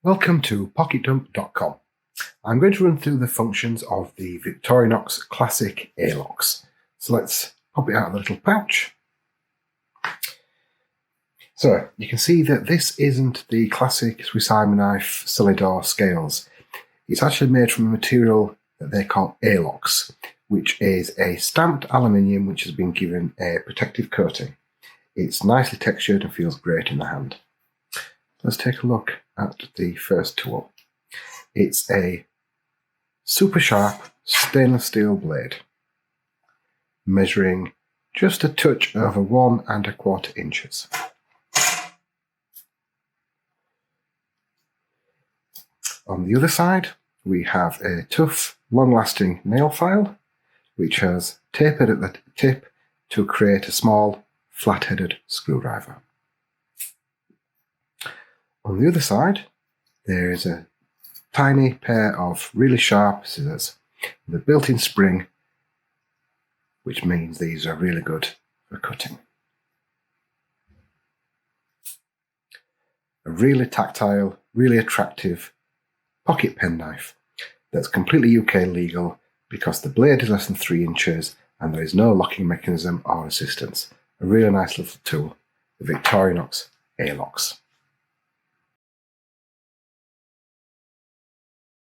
Welcome to PocketDump.com. I'm going to run through the functions of the Victorinox Classic Alox. So let's pop it out of the little pouch. So you can see that this isn't the classic Swiss Army knife Solidor scales. It's actually made from a material that they call Alox, which is a stamped aluminium which has been given a protective coating. It's nicely textured and feels great in the hand. Let's take a look at the first tool. It's a super sharp stainless steel blade, measuring just a touch over 1 1/4 inches. On the other side, we have a tough, long-lasting nail file, which has tapered at the tip to create a small, flat-headed screwdriver. On the other side, there is a tiny pair of really sharp scissors with a built-in spring, which means these are really good for cutting. A really tactile, really attractive pocket penknife that's completely UK legal because the blade is less than 3 inches and there is no locking mechanism or assistance. A really nice little tool, the Victorinox Alox.